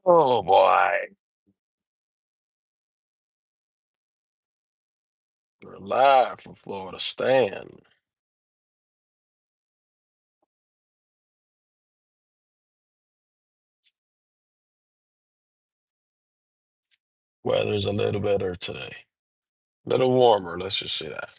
Oh boy. We're live from Florida. Stan. Weather's a little better today. A little warmer, let's just say that.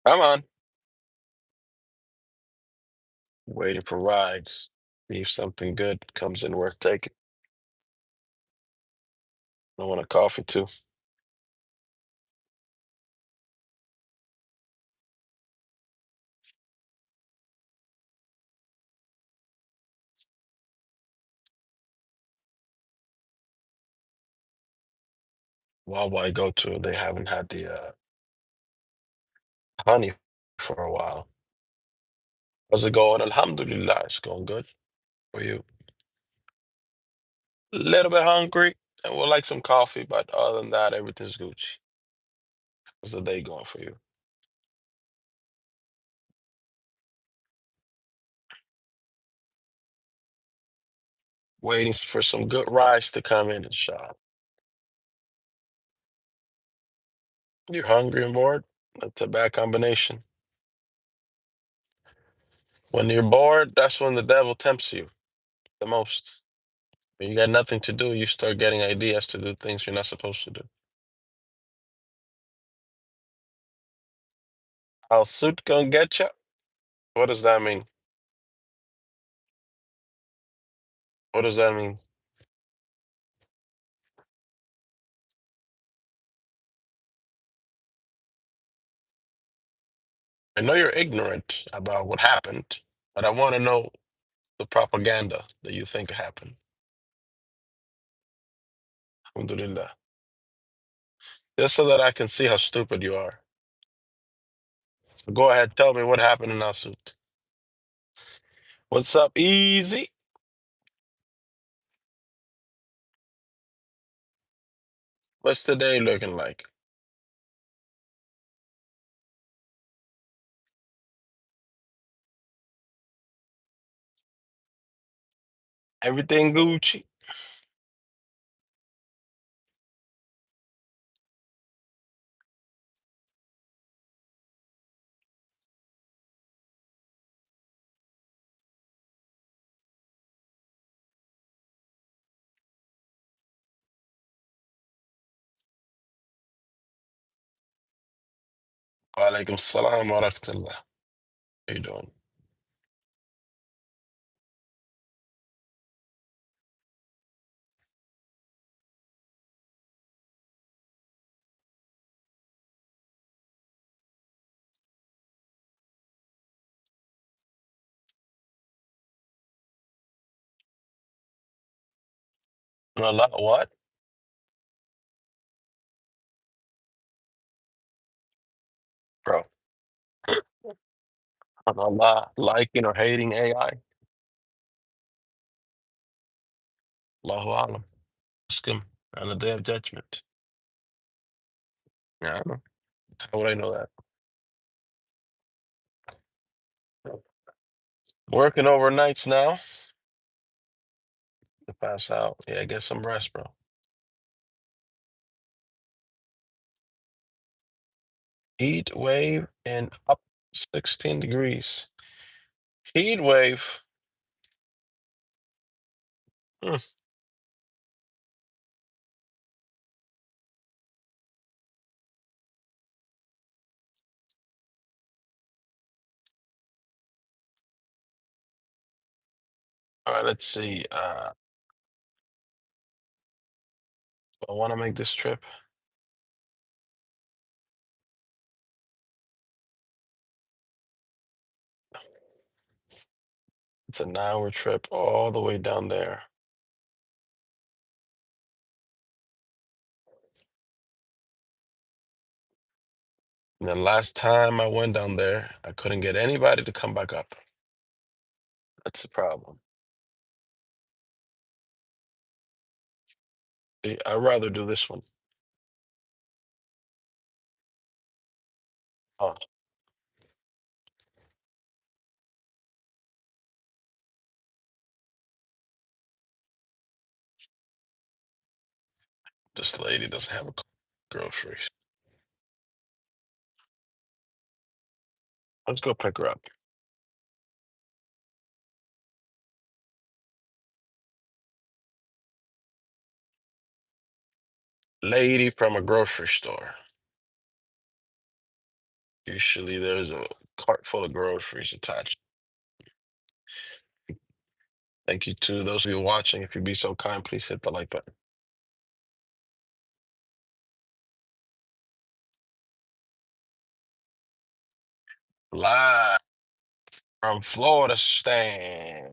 Come on. Waiting for rides. If something good comes in worth taking. I want a coffee too. Wawa I go to, they haven't had the honey for a while. How's it going? Alhamdulillah, it's going good for you. A little bit hungry and would like some coffee, but other than that, everything's Gucci. How's the day going for you? Waiting for some good rides to come in and shop. You're hungry and bored? That's a bad combination. When you're bored, that's when the devil tempts you the most. When you got nothing to do, you start getting ideas to do things you're not supposed to do. How suit gonna get you? What does that mean? What does that mean? I know you're ignorant about what happened, but I want to know the propaganda that you think happened. Alhamdulillah. Just so that I can see how stupid you are. So go ahead, tell me what happened in our suit. What's up, easy? What's the day looking like? Everything Gucci? Walaikum salam wa rahmatullah. How you doing? Allah, what? Bro, Allah liking or hating AI? Allahu Alam. Ask him on the day of judgment. Yeah, I don't know. How would I know that? Working overnights now to pass out. Yeah, get some rest, bro. Heat wave and up 16 degrees. Heat wave. Hmm. All right, let's see. I want to make this trip. It's an hour trip all the way down there. And then last time I went down there, I couldn't get anybody to come back up. That's the problem. See, I'd rather do this one. Oh, this lady doesn't have a groceries. Let's go pick her up. Lady from a grocery store. Usually there's a cart full of groceries attached. Thank you to those of you watching. If you'd be so kind, please hit the like button. Live from Florida stand.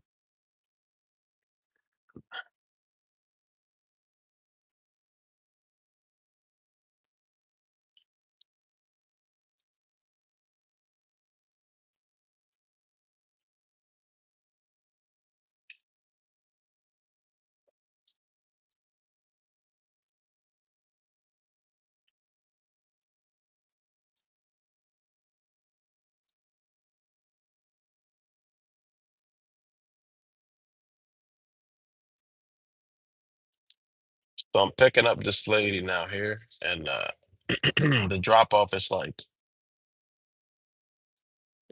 So I'm picking up this lady now here, and the drop off is like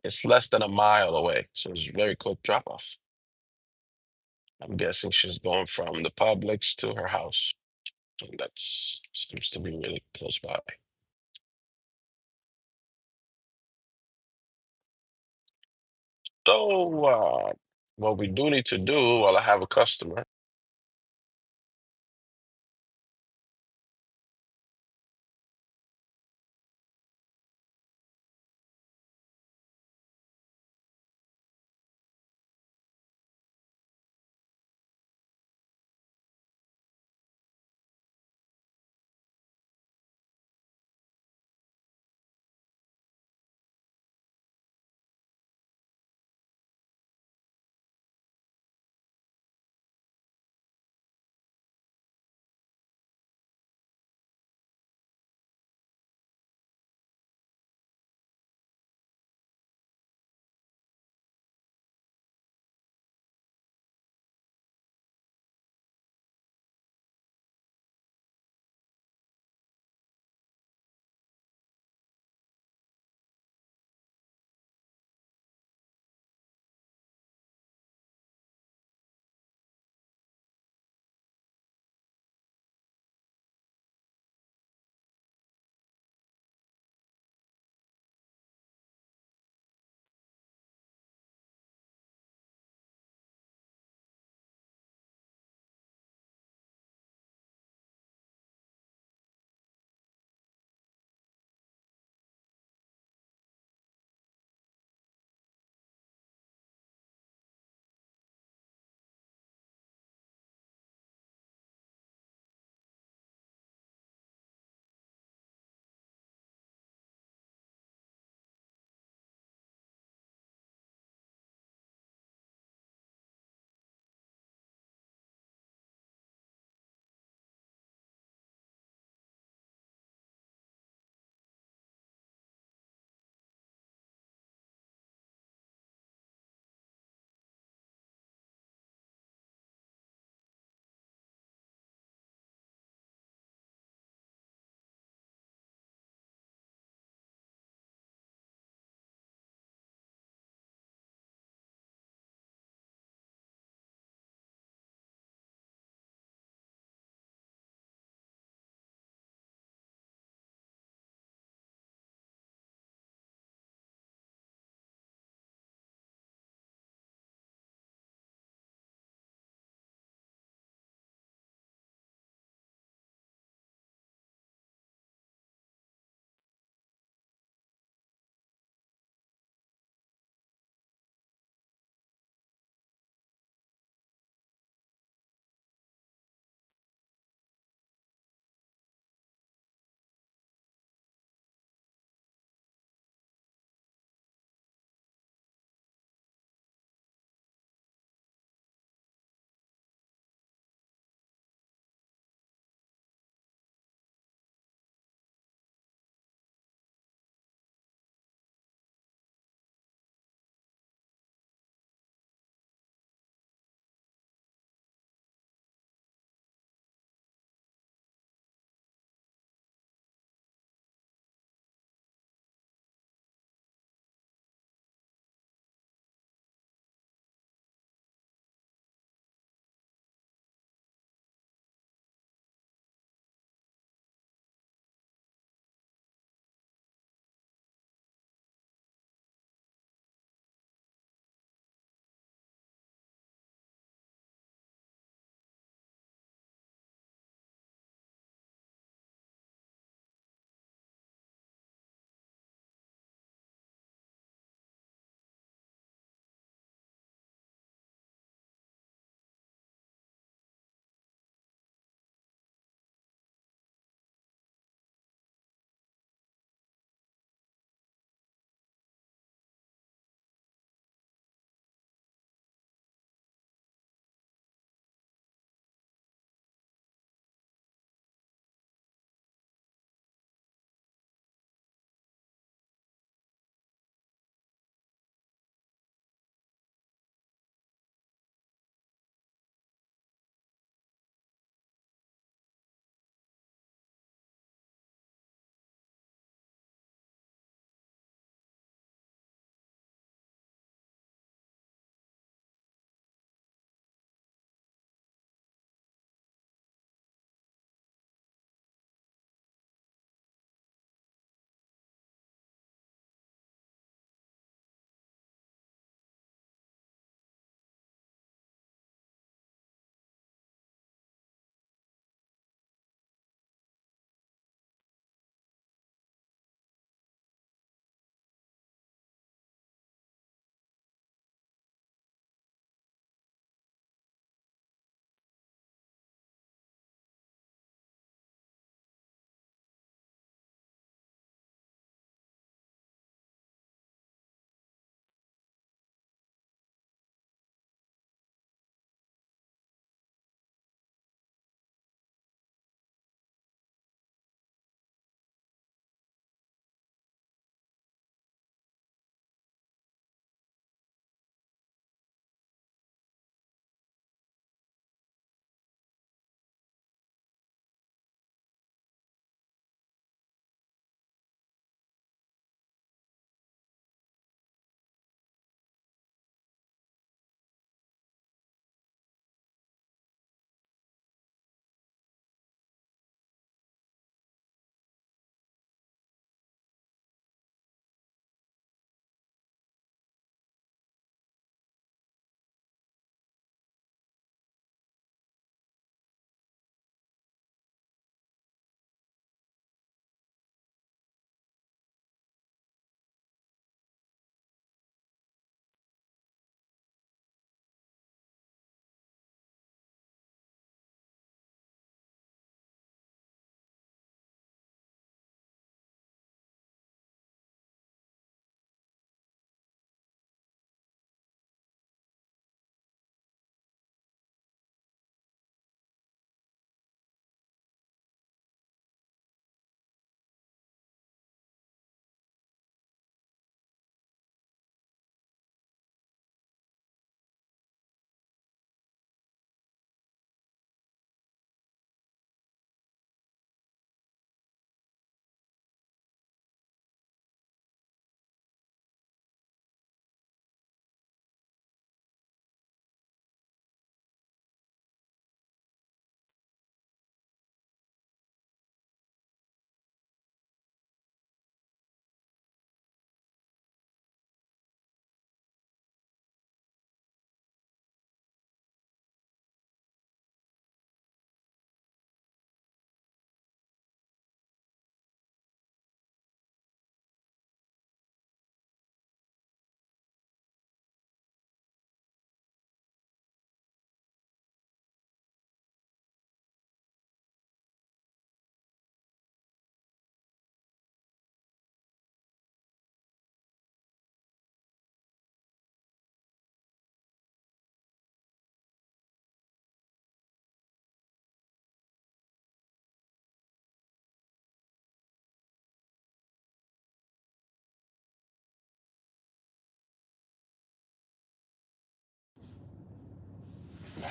it's less than a mile away, so it's a very quick drop off. I'm guessing she's going from the Publix to her house. So that's seems to be really close by. So what we do need to do while I have a customer,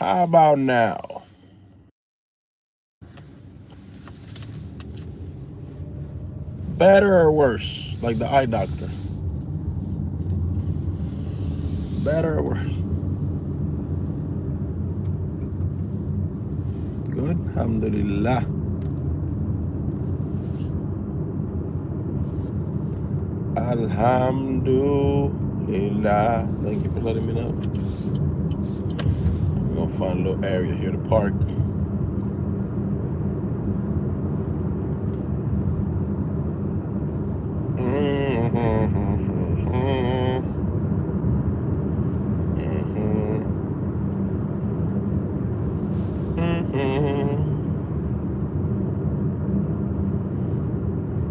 How about now? Better or worse? Like the eye doctor. Better or worse? Good. Alhamdulillah. Alhamdulillah. Thank you for letting me know. We're gonna find a little area here to park.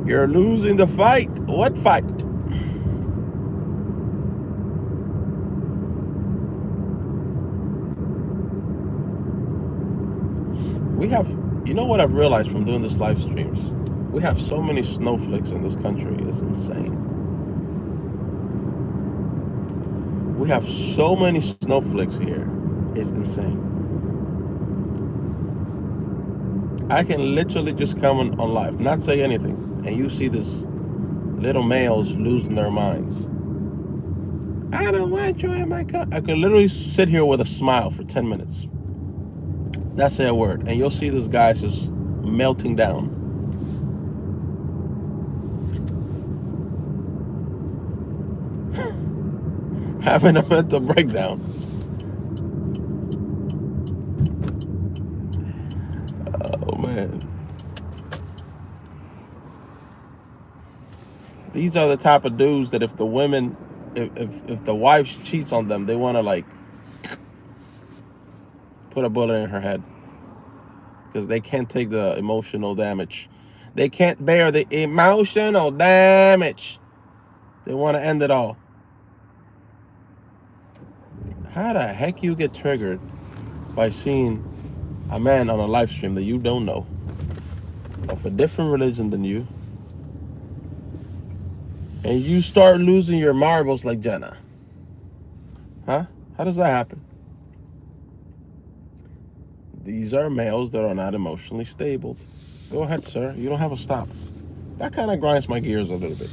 You're losing the fight. What fight? We have, you know what I've realized from doing this live streams? We have so many snowflakes in this country. It's insane. We have so many snowflakes here. It's insane. I can literally just come on live, not say anything, and you see this little males losing their minds. I don't want you in my car. I could literally sit here with a smile for 10 minutes. Not say a word. And you'll see this guy just melting down. Having a mental breakdown. Oh, man. These are the type of dudes that if the women, if the wife cheats on them, they want to like put a bullet in her head. Because they can't take the emotional damage. They can't bear the emotional damage. They want to end it all. How the heck you get triggered by seeing a man on a live stream that you don't know, of a different religion than you, and you start losing your marbles like Jenna? Huh? How does that happen? These are males that are not emotionally stable. Go ahead, sir. You don't have a stop. That kind of grinds my gears a little bit.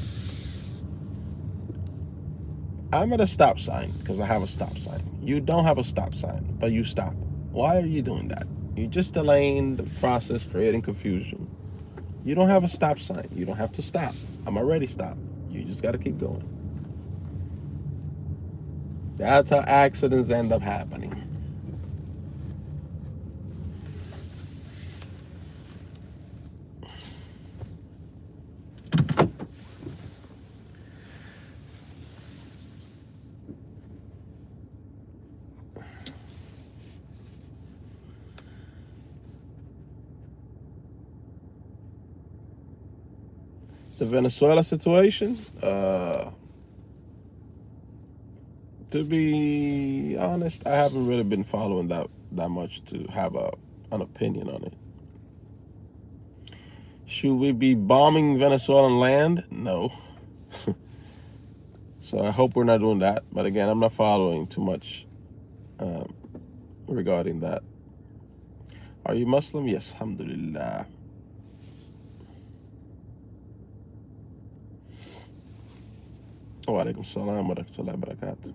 I'm at a stop sign because I have a stop sign. You don't have a stop sign, but you stop. Why are you doing that? You're just delaying the process, creating confusion. You don't have a stop sign. You don't have to stop. I'm already stopped. You just got to keep going. That's how accidents end up happening. The Venezuela situation, to be honest, I haven't really been following that much to have an opinion on it. Should we be bombing Venezuelan land? No. So I hope we're not doing that. But again, I'm not following too much regarding that. Are you Muslim? Yes, alhamdulillah. Wa alaikum salam wa rahmatullahi wa barakatuh.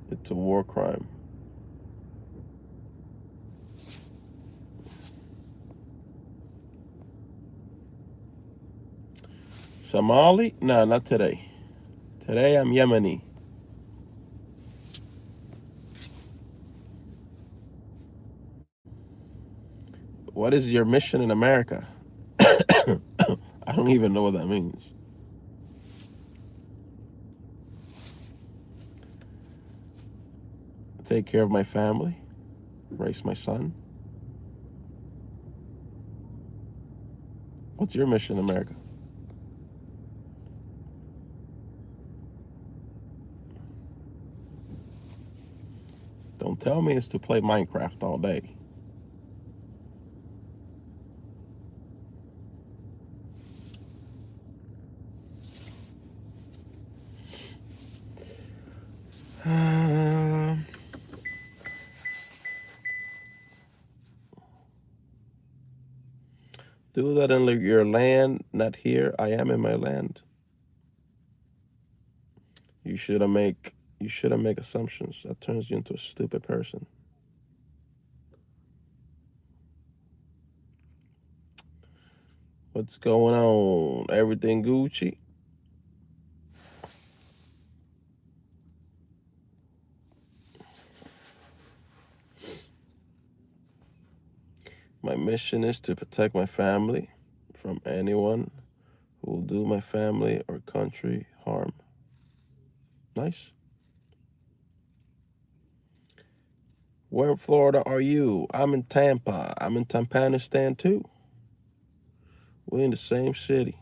It's a war crime. Somali? No, not today. Today I'm Yemeni. What is your mission in America? I don't even know what that means. Take care of my family, raise my son. What's your mission in America? Don't tell me it's to play Minecraft all day. Do that in your land, not here. I am in my land. You shouldn't make assumptions. That turns you into a stupid person. What's going on? Everything Gucci? My mission is to protect my family from anyone who will do my family or country harm. Nice. Where in Florida are you? I'm in Tampa. I'm in Tampanistan too. We're in the same city.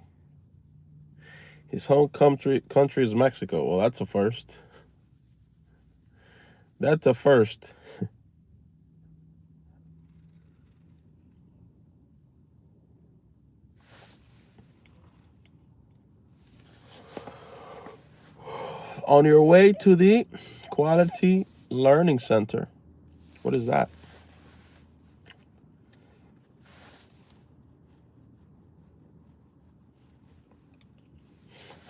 His home country is Mexico. Well, that's a first. That's a first. On your way to the Quality Learning Center. What is that?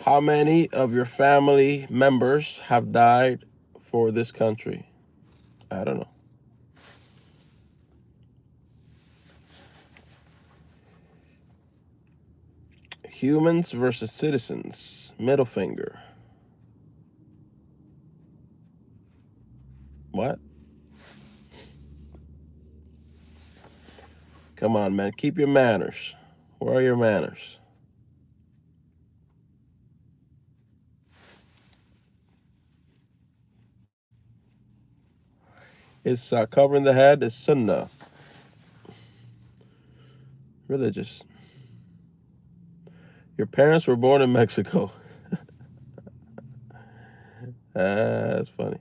How many of your family members have died for this country? I don't know. Humans versus citizens. Middle finger. What? Come on, man. Keep your manners. Where are your manners? It's covering the head is sunnah. Religious. Your parents were born in Mexico. That's funny.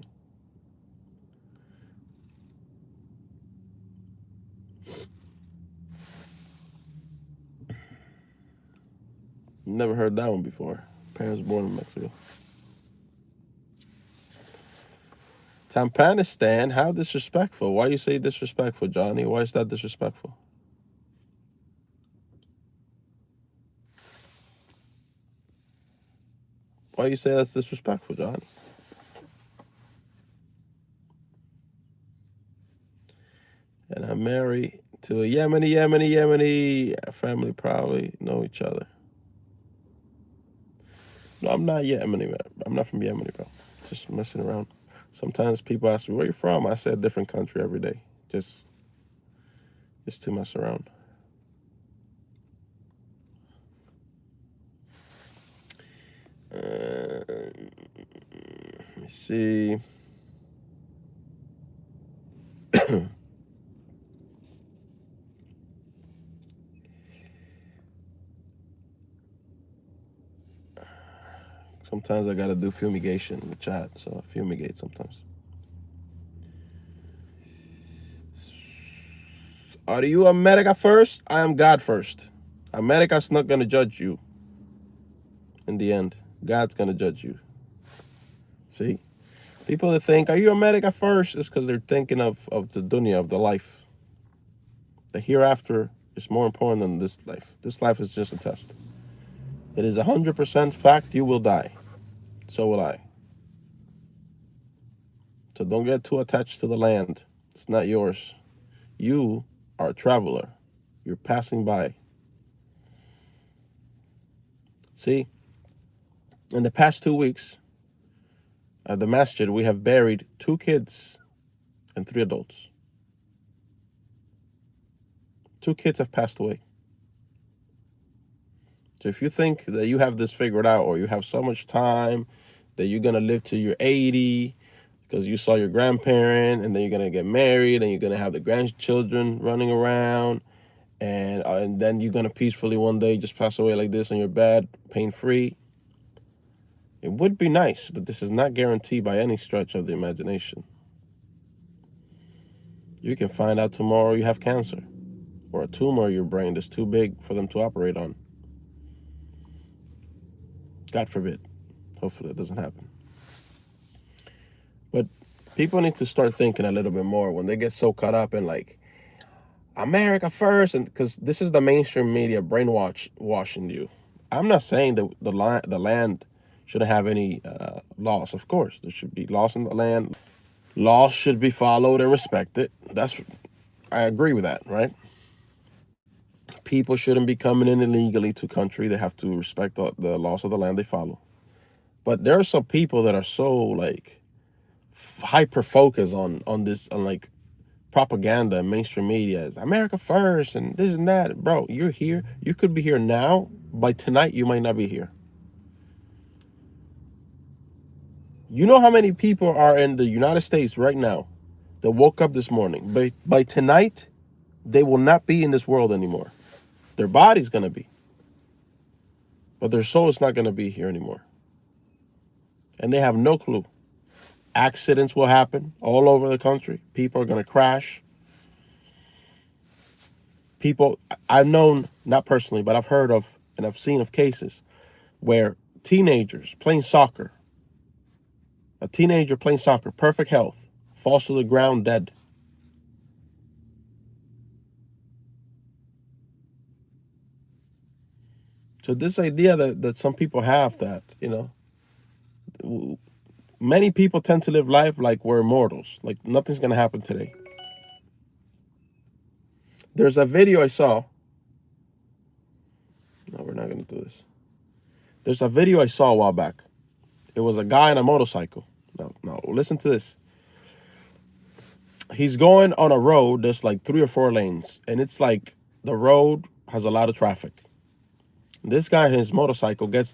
Never heard that one before. Parents born in Mexico. Tampanistan, how disrespectful. Why you say disrespectful, Johnny? Why is that disrespectful? Why you say that's disrespectful, Johnny? And I'm married to a Yemeni family, probably know each other. No, I'm not Yemeni, man. I'm not from Yemeni, bro. Just messing around. Sometimes people ask me, where you from? I say a different country every day. Just to mess around. Let me see. Sometimes I gotta do fumigation in the chat, so I fumigate sometimes. Are you America first? I am God first. America's not gonna judge you in the end. God's gonna judge you. See? People that think, are you America first? Is because they're thinking of the dunya, of the life. The hereafter is more important than this life. This life is just a test. It is 100% fact you will die. So will I. So don't get too attached to the land. It's not yours. You are a traveler. You're passing by. See, in the past 2 weeks at the masjid, we have buried 2 kids and 3 adults. 2 kids have passed away. So if you think that you have this figured out, or you have so much time that you're gonna live till you're 80 because you saw your grandparent, and then you're gonna get married, and you're gonna have the grandchildren running around, and then you're gonna peacefully one day just pass away like this on your bed, pain-free. It would be nice, but this is not guaranteed by any stretch of the imagination. You can find out tomorrow you have cancer, or a tumor in your brain that's too big for them to operate on. God forbid. Hopefully that doesn't happen. But people need to start thinking a little bit more when they get so caught up in like, America first, and because this is the mainstream media washing you. I'm not saying that the land shouldn't have any laws. Of course, there should be laws in the land. Laws should be followed and respected. I agree with that, right? People shouldn't be coming in illegally to country. They have to respect the laws of the land they follow. But there are some people that are so like hyper focused on this on like propaganda and mainstream media is America first and this and that. Bro, you're here. You could be here now. By tonight, you might not be here. You know how many people are in the United States right now that woke up this morning? By tonight, they will not be in this world anymore. Their body's going to be, but their soul is not going to be here anymore. And they have no clue. Accidents will happen all over the country. People are going to crash. People, I've known, not personally, but I've heard of and I've seen of cases where teenagers playing soccer, a teenager playing soccer, perfect health, falls to the ground dead. So this idea that some people have that, many people tend to live life like we're immortals, like nothing's going to happen today. There's a video I saw. No, we're not going to do this. There's a video I saw a while back. It was a guy on a motorcycle. No, listen to this. He's going on a road that's like 3 or 4 lanes, and it's like the road has a lot of traffic. This guy, his motorcycle gets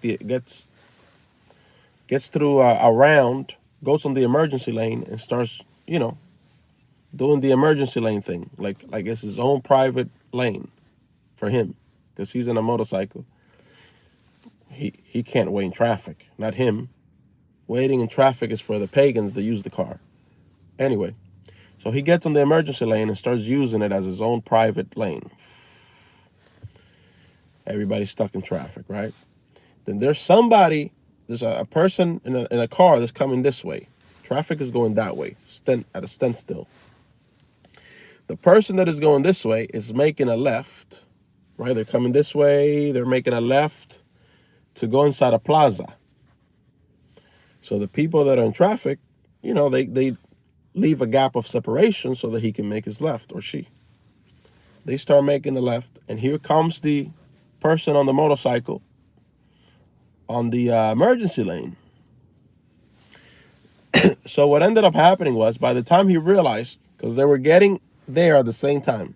through around, goes on the emergency lane, and starts, doing the emergency lane thing, like it's his own private lane for him, because he's in a motorcycle. He can't wait in traffic. Not him. Waiting in traffic is for the pagans that use the car. Anyway, so he gets on the emergency lane and starts using it as his own private lane. Everybody's stuck in traffic, right? Then there's a person in a car that's coming this way. Traffic is going that way, at a standstill. The person that is going this way is making a left, right? They're coming this way, they're making a left to go inside a plaza. So the people that are in traffic, they leave a gap of separation so that he can make his left, or she. They start making the left, and here comes the person on the motorcycle on the emergency lane. So what ended up happening was, by the time he realized, because they were getting there at the same time,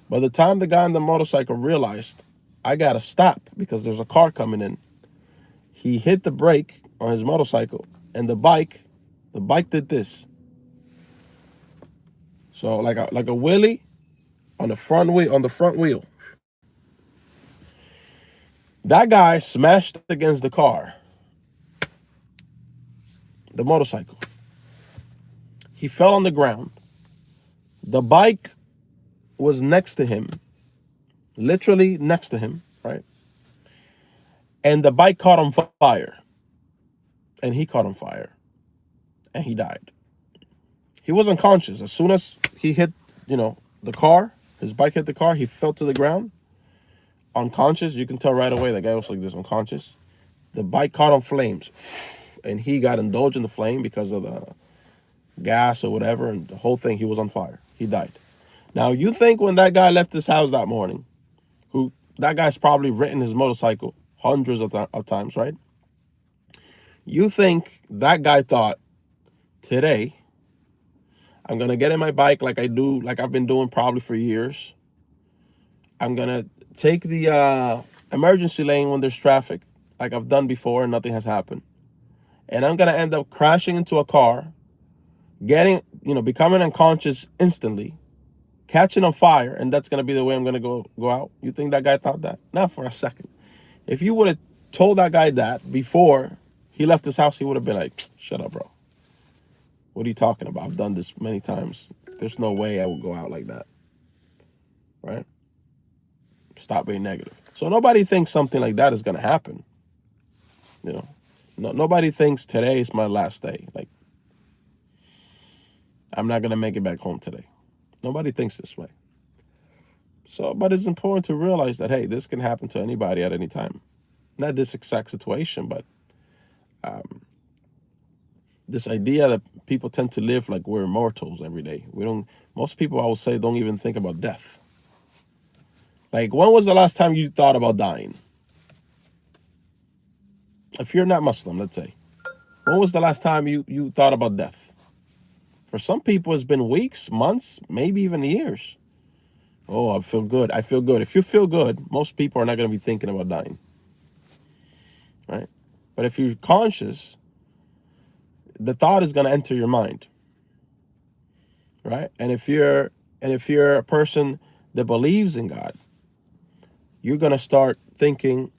by the time the guy on the motorcycle realized, I gotta stop because there's a car coming in, he hit the brake on his motorcycle, and the bike did this. So like a wheelie on the front wheel. That guy smashed against the car, the motorcycle. He fell on the ground. The bike was next to him, literally next to him, right? And the bike caught on fire. And he caught on fire. And he died. He was unconscious. As soon as he hit, the car, his bike hit the car, he fell to the ground. Unconscious. You can tell right away the guy was like this, unconscious. The bike caught on flames. And he got indulged in the flame because of the gas or whatever. And the whole thing, he was on fire. He died. Now, you think when that guy left his house that morning, that guy's probably ridden his motorcycle hundreds of times, right? You think that guy thought, today, I'm going to get in my bike like I've been doing probably for years. I'm going to take the emergency lane when there's traffic, like I've done before and nothing has happened. And I'm going to end up crashing into a car, becoming unconscious instantly, catching on fire, and that's going to be the way I'm going to go out. You think that guy thought that? Not for a second. If you would have told that guy that before he left his house, he would have been like, shut up, bro. What are you talking about? I've done this many times. There's no way I would go out like that. Right? Stop being negative. So nobody thinks something like that is going to happen. Nobody thinks today is my last day. Like, I'm not going to make it back home today. Nobody thinks this way. So, but it's important to realize that, hey, this can happen to anybody at any time. Not this exact situation, but um, this idea that people tend to live like we're immortals every day. We don't. Most people, I would say, don't even think about death. Like, when was the last time you thought about dying? If you're not Muslim, let's say, when was the last time you thought about death? For some people, it's been weeks, months, maybe even years. Oh, I feel good. I feel good. If you feel good, most people are not going to be thinking about dying, right? But if you're conscious, the thought is going to enter your mind, right? And if you're a person that believes in God, you're going to start thinking,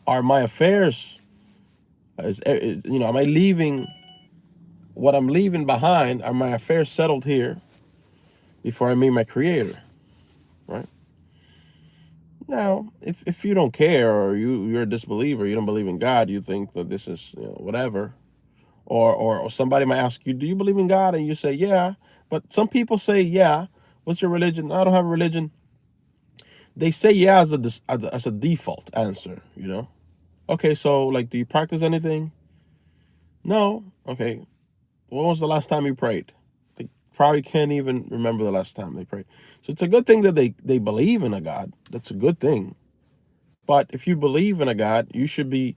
are my affairs am I leaving what I'm leaving behind? Are my affairs settled here before I meet my creator, right? Now, if you don't care, or you're a disbeliever, you don't believe in God, you think that this is, whatever, or somebody might ask you, do you believe in God? And you say, yeah. But some people say, yeah. What's your religion? I don't have a religion. They say yeah as a default answer. Okay, so, like, do you practice anything? No. Okay. When was the last time you prayed? They probably can't even remember the last time they prayed. So it's a good thing that they believe in a God. That's a good thing. But if you believe in a God, you should be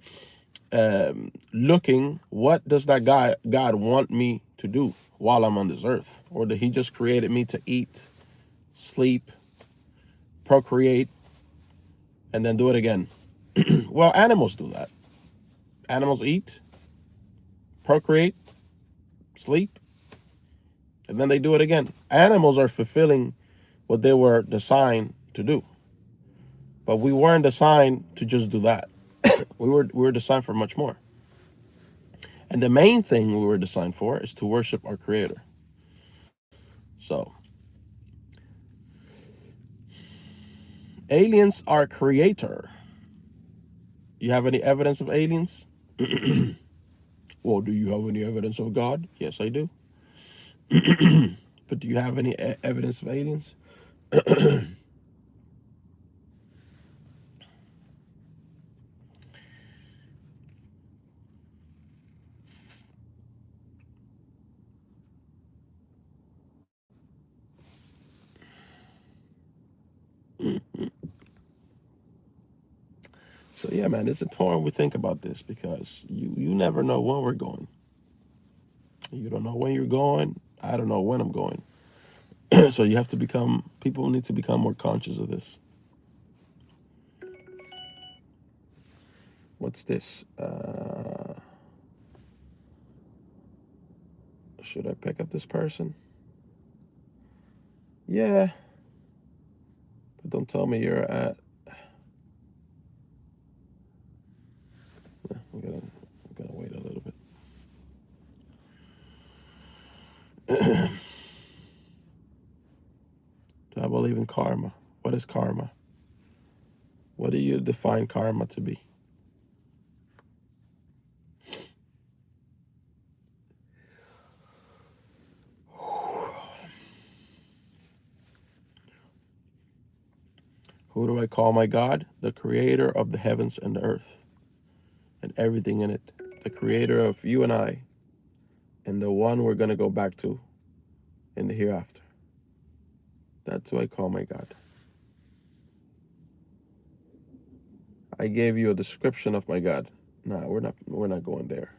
looking, what does that God want me to do while I'm on this earth? Or did he just created me to eat, sleep, procreate, and then do it again? Well, animals do that. Animals eat, procreate, sleep, and then they do it again. Animals are fulfilling what they were designed to do. But we weren't designed to just do that. We were designed for much more. And the main thing we were designed for is to worship our creator. So, aliens are creator. You have any evidence of aliens? Well, do you have any evidence of God? Yes, I do. But do you have any evidence of aliens? So yeah, man, it's important we think about this, because you never know when we're going. You don't know when you're going. I don't know when I'm going. So you have to people need to become more conscious of this. What's this? Should I pick up this person? Yeah, but don't tell me you're at. I'm gonna wait a little bit. Do I believe in karma? What is karma? What do you define karma to be? Who do I call my God? The creator of the heavens and the earth and everything in it. The creator of you and I, and the one we're going to go back to in the hereafter. That's who I call my God. I gave you a description of my God. No, we're not going there.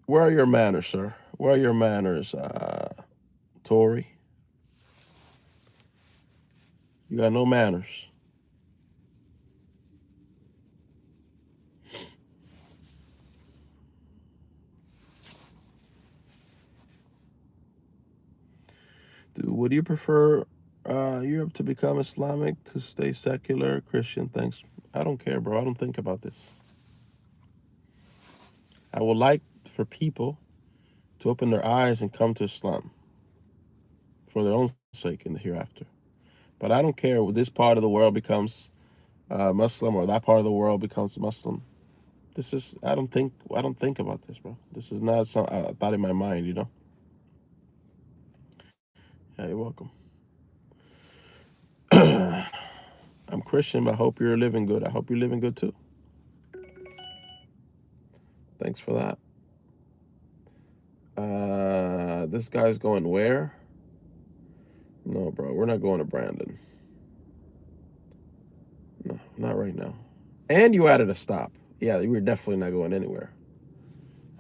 Where are your manners, sir? Where are your manners, Tory? You got no manners. Would you prefer Europe to become Islamic, to stay secular, Christian? Thanks. I don't care, bro. I don't think about this. I would like for people to open their eyes and come to Islam for their own sake in the hereafter. But I don't care if this part of the world becomes Muslim, or that part of the world becomes Muslim. This is I don't think about this, bro. This is not some thought in my mind. Yeah, you're welcome. I'm Christian, but I hope you're living good. I hope you're living good too. Thanks for that. This guy's going where? No, bro, we're not going to Brandon. No, not right now. And you added a stop. Yeah, we're definitely not going anywhere.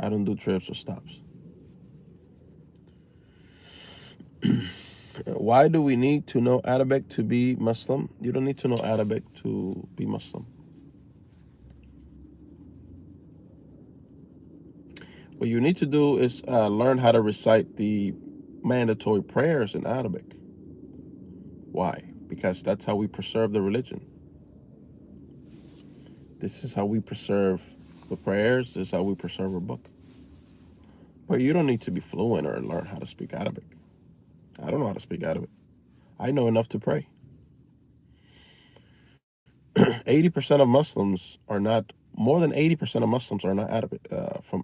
I don't do trips or stops. Why do we need to know Arabic to be Muslim? You don't need to know Arabic to be Muslim. What you need to do is learn how to recite the mandatory prayers in Arabic. Why? Because that's how we preserve the religion. This is how we preserve the prayers. This is how we preserve our book. But you don't need to be fluent or learn how to speak Arabic. I don't know how to speak Arabic. I know enough to pray. 80% of Muslims are not, more than 80% of Muslims are not Arabic, from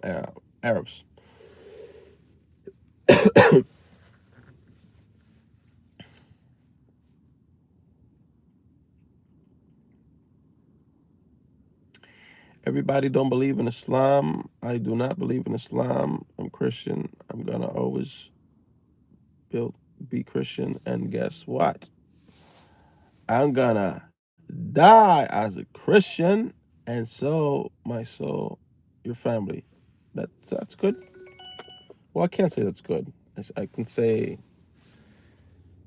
Arabs. Everybody don't believe in Islam. I do not believe in Islam. I'm Christian. I'm gonna always build, be Christian. And guess what? I'm gonna die as a Christian, and so my soul, your family. That's good. Well, I can't say that's good. I can say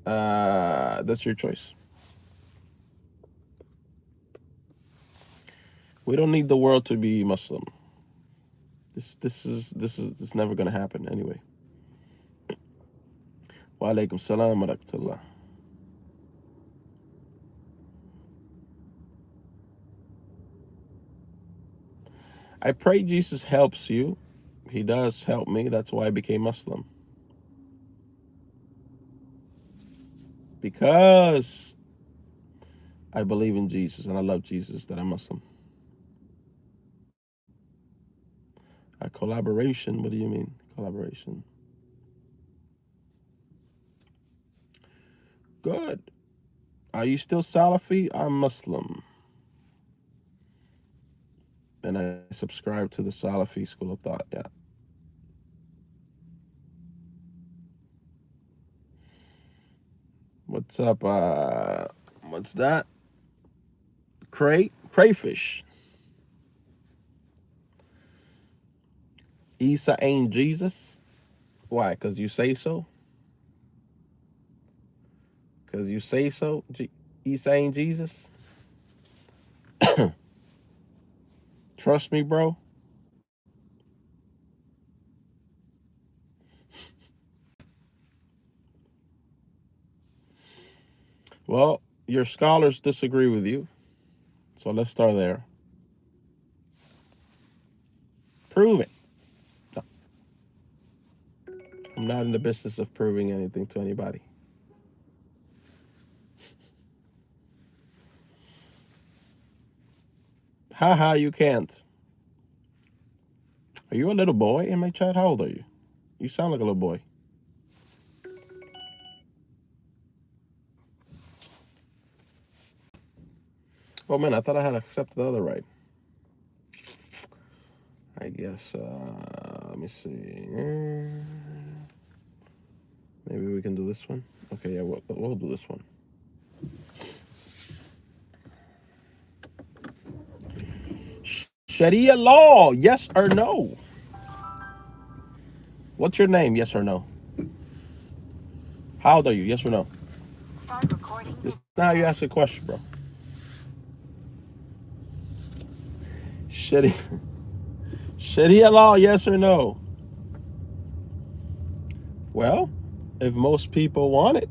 that's your choice. We don't need the world to be Muslim. This is never gonna happen anyway. Wa alaikum salam wa rahmatullah. I pray Jesus helps you. He does help me. That's why I became Muslim. Because I believe in Jesus and I love Jesus that I'm Muslim. A collaboration? What do you mean? Collaboration. Good. Are you still Salafi? I'm Muslim. And I subscribe to the Salafi school of thought. Yeah. What's up? What's that? Crayfish. Isa ain't Jesus. Why? Because you say so? Because you say so? Isa ain't Jesus? Trust me, bro. Well, your scholars disagree with you. So let's start there. Prove it. No, I'm not in the business of proving anything to anybody. Haha, you can't. Are you a little boy in my chat? How old are you? You sound like a little boy. Oh man, I thought I had accepted the other right. I guess, let me see. Maybe we can do this one. Okay, yeah, we'll do this one. Sharia law, yes or no? What's your name, yes or no? How old are you, yes or no? Just now you ask a question, bro. Sharia, Sharia law, yes or no? Well, if most people want it,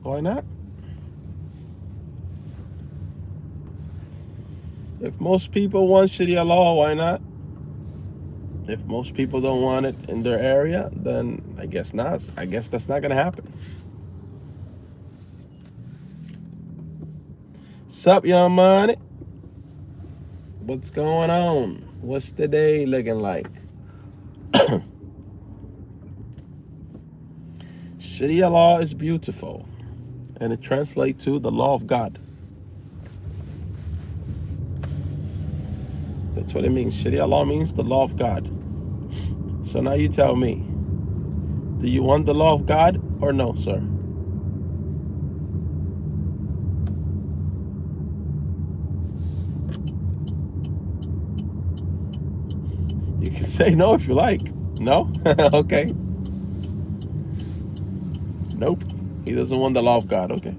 why not? If most people want Sharia law, why not? If most people don't want it in their area, then I guess not. I guess that's not gonna happen. Sup, young money? What's going on? What's the day looking like? Sharia law is beautiful, and it translates to the law of God. That's what it means. Sharia law means the law of God. So now you tell me, do you want the law of God or no, sir? You can say no if you like. No? Okay. Nope. He doesn't want the law of God. Okay.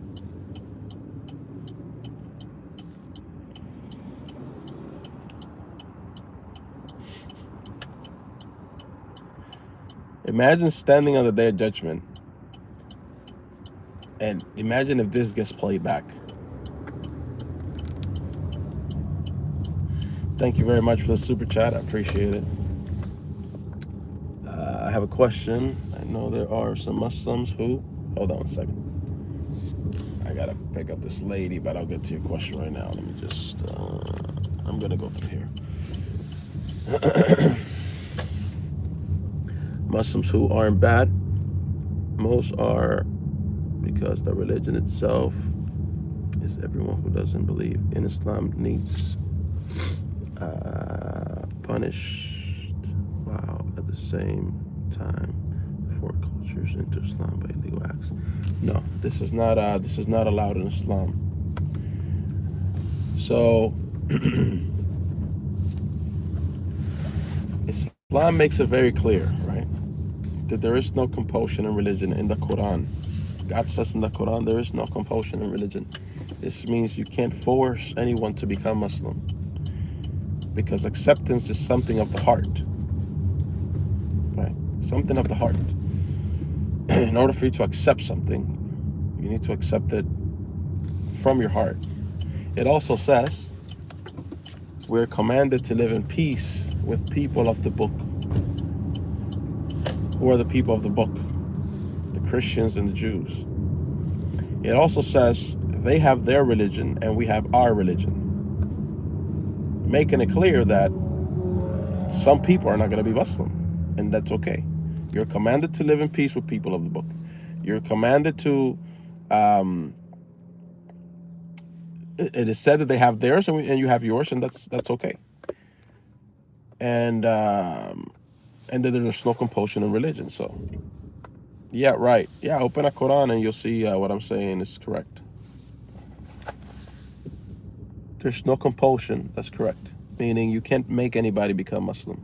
Imagine standing on the day of judgment, and imagine if this gets played back. Thank you very much for the super chat. I appreciate it. I have a question. I know there are some Muslims who. Hold on a second. I gotta pick up this lady, but I'll get to your question right now. Let me just. I'm gonna go through here. Muslims who aren't bad. Most are because the religion itself is everyone who doesn't believe in Islam needs punished, while at the same time for cultures into Islam by illegal acts. No, this is not allowed in Islam. So Islam makes it very clear, right, that there is no compulsion in religion in the Quran. God says in the Quran there is no compulsion in religion. This means you can't force anyone to become Muslim, because acceptance is something of the heart, right? Something of the heart. In order for you to accept something, you need to accept it from your heart. It also says we're commanded to live in peace with people of the book. Who are the people of the book? The Christians and the Jews. It also says they have their religion and we have our religion, making it clear that some people are not going to be Muslim, and that's okay. You're commanded to live in peace with people of the book. You're commanded to it is said that they have theirs and you have yours, and that's okay. And that there's no compulsion in religion. So yeah, right. Yeah, open a Quran and you'll see what I'm saying is correct. There's no compulsion. That's correct. Meaning you can't make anybody become Muslim.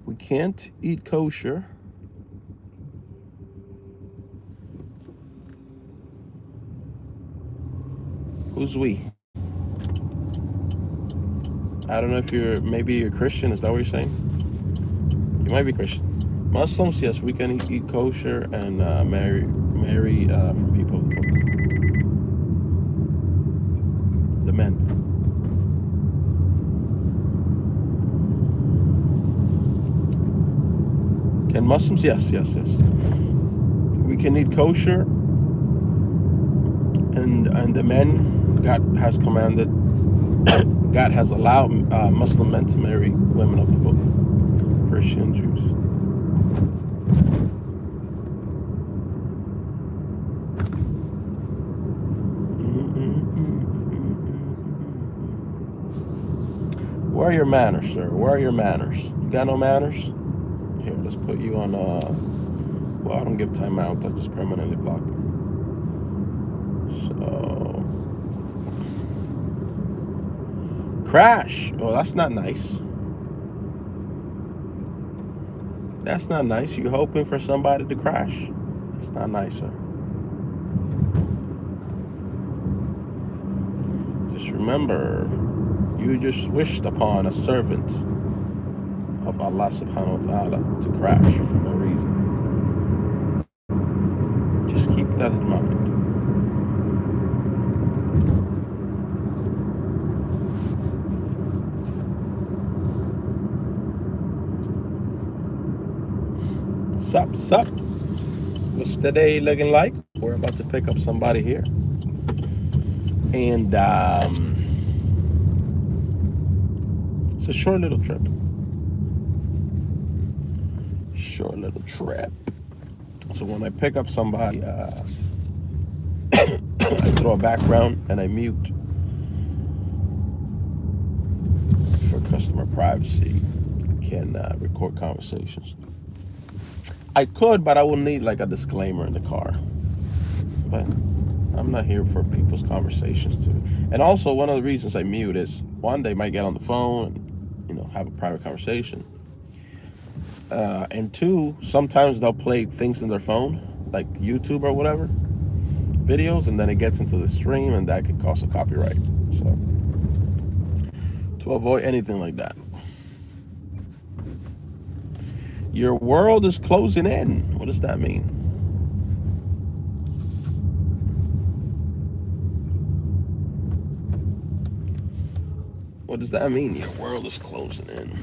We can't eat kosher. Who's we? I don't know if maybe you're Christian. Is that what you're saying? You might be Christian. Muslims, yes, we can eat kosher and marry from people of the book. The men. Can Muslims? Yes. We can eat kosher, and the men, God has commanded, God has allowed Muslim men to marry women of the book, Christian Jews. Where are your manners, sir? Where are your manners? You got no manners? Here, let's put you on. Well, I don't give time out. I just permanently block you. So, crash. Oh, that's not nice. That's not nice. You hoping for somebody to crash? That's not nice, sir. Just remember, you just wished upon a servant of Allah subhanahu wa ta'ala to crash for no reason. Just keep that in mind. Sup. What's the day looking like? We're about to pick up somebody here. And it's a short little trip. Short little trip. So when I pick up somebody, I throw a background and I mute for customer privacy. Can record conversations. I could, but I would need like a disclaimer in the car. But I'm not here for people's conversations too. And also, one of the reasons I mute is one, they might get on the phone and have a private conversation. And two, sometimes they'll play things in their phone, like YouTube or whatever, videos, and then it gets into the stream, and that could cause a copyright. So to avoid anything like that, your world is closing in. What does that mean? What does that mean? Your world is closing in.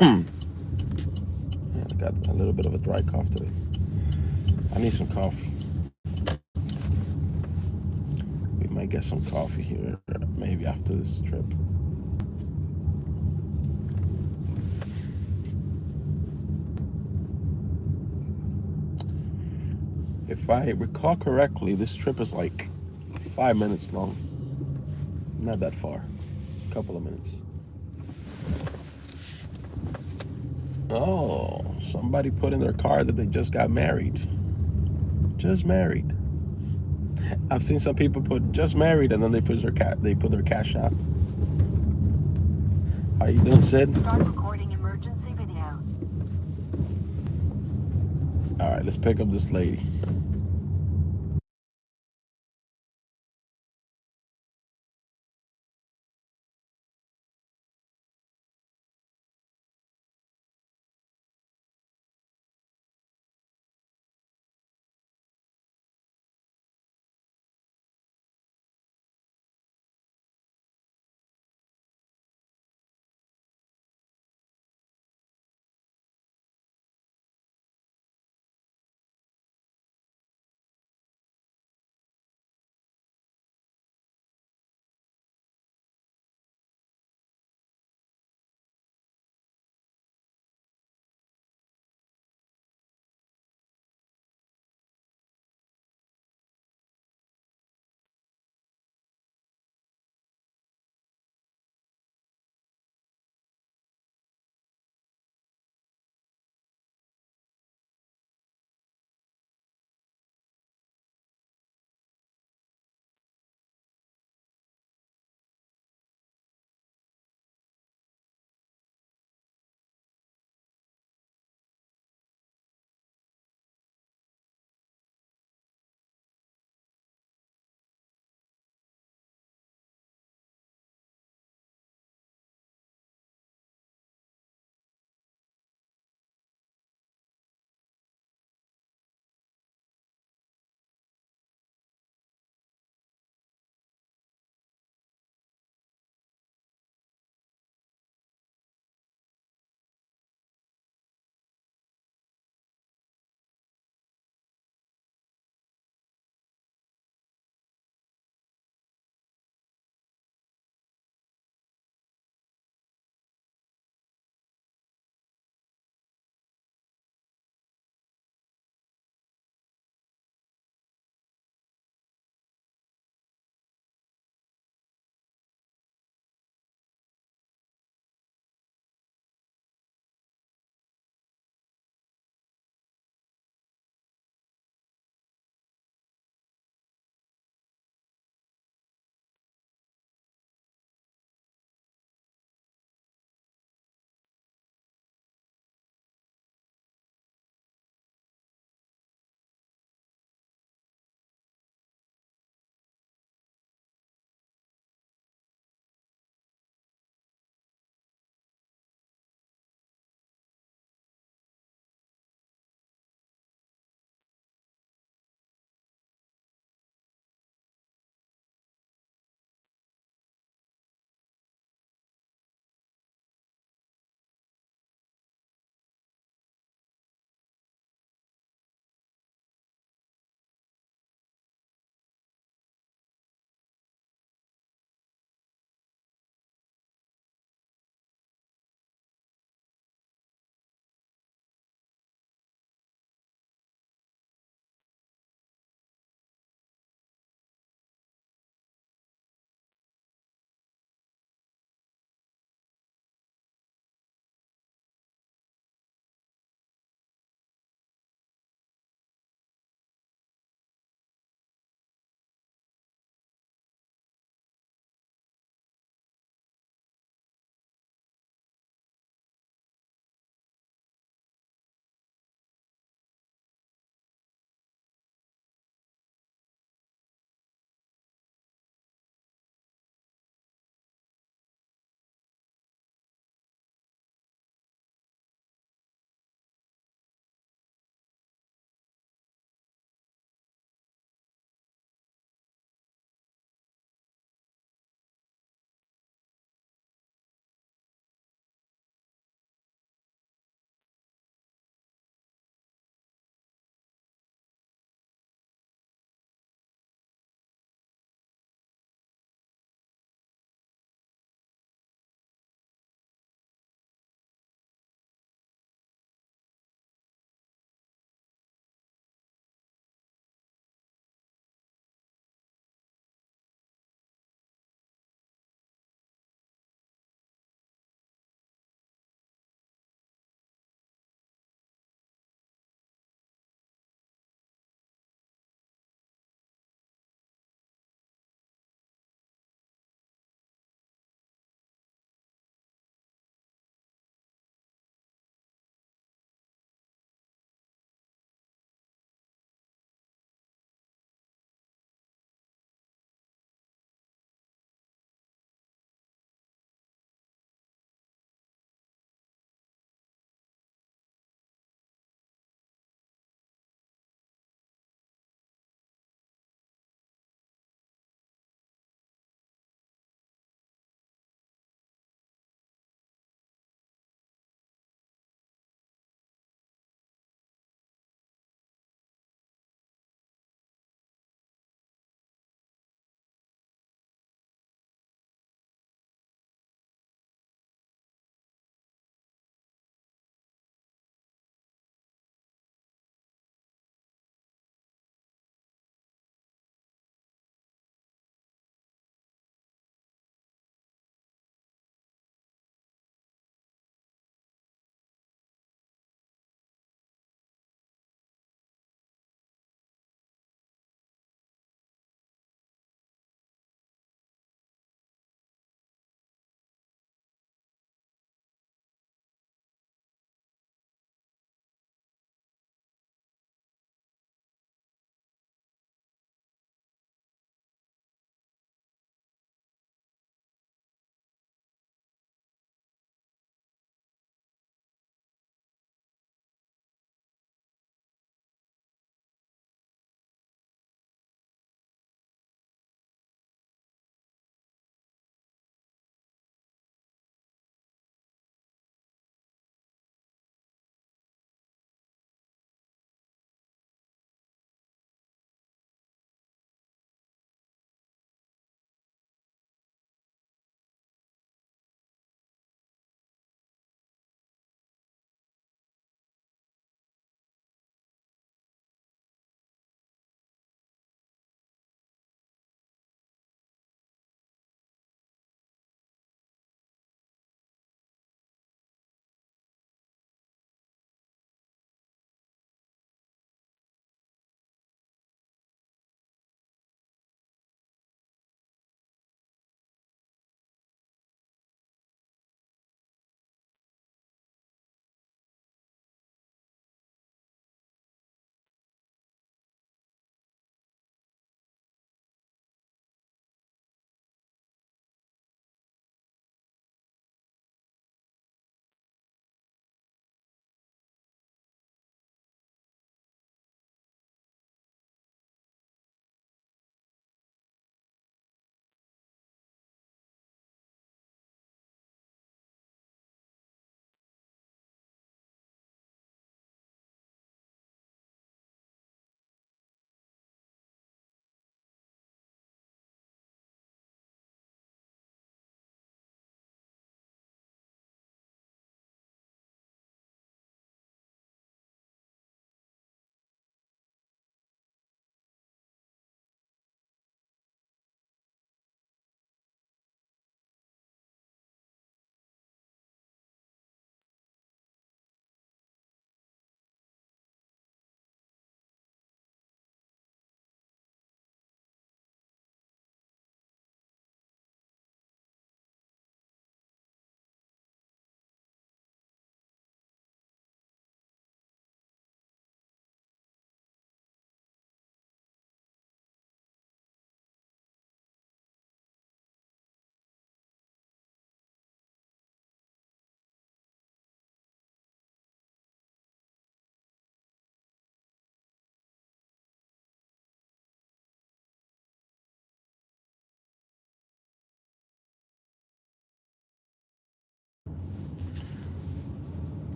Man, I got a little bit of a dry cough today. I need some coffee. We might get some coffee here, maybe after this trip. If I recall correctly, this trip is like 5 minutes long. Not that far. A couple of minutes. Oh, somebody put in their car that they just got married. Just married. I've seen some people put just married and then they put their cash out. How you doing, Sid? Start recording emergency video. All right, let's pick up this lady.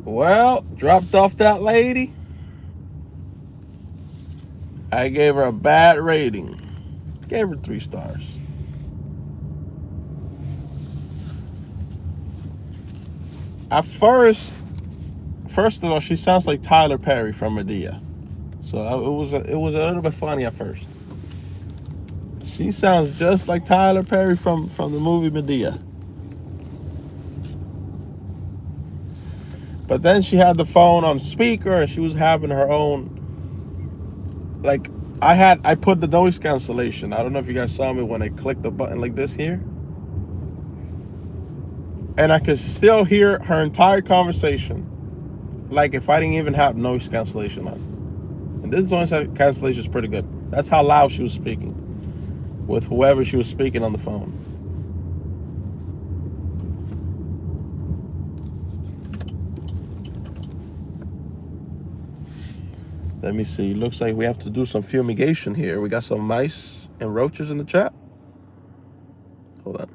Well, dropped off that lady. I gave her a bad rating. Gave her 3 stars. At first of all, she sounds like Tyler Perry from Medea. So it was a little bit funny at first. She sounds just like Tyler Perry from the movie Medea. But then she had the phone on speaker and she was having her own, like, I put the noise cancellation. I don't know if you guys saw me when I clicked the button like this here. And I could still hear her entire conversation. Like if I didn't even have noise cancellation on. And this noise cancellation is pretty good. That's how loud she was speaking with whoever she was speaking on the phone. Let me see. Looks like we have to do some fumigation here. We got some mice and roaches in the chat. Hold on.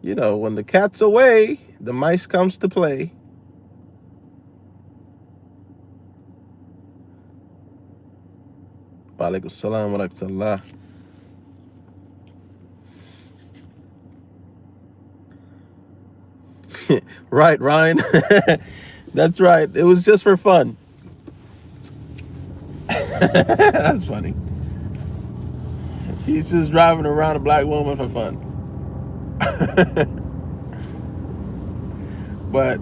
You know, when the cat's away, the mice comes to play. Walaikum salam wa rahmatullah. Right, Ryan. That's right. It was just for fun. That's funny. He's just driving around a black woman for fun. But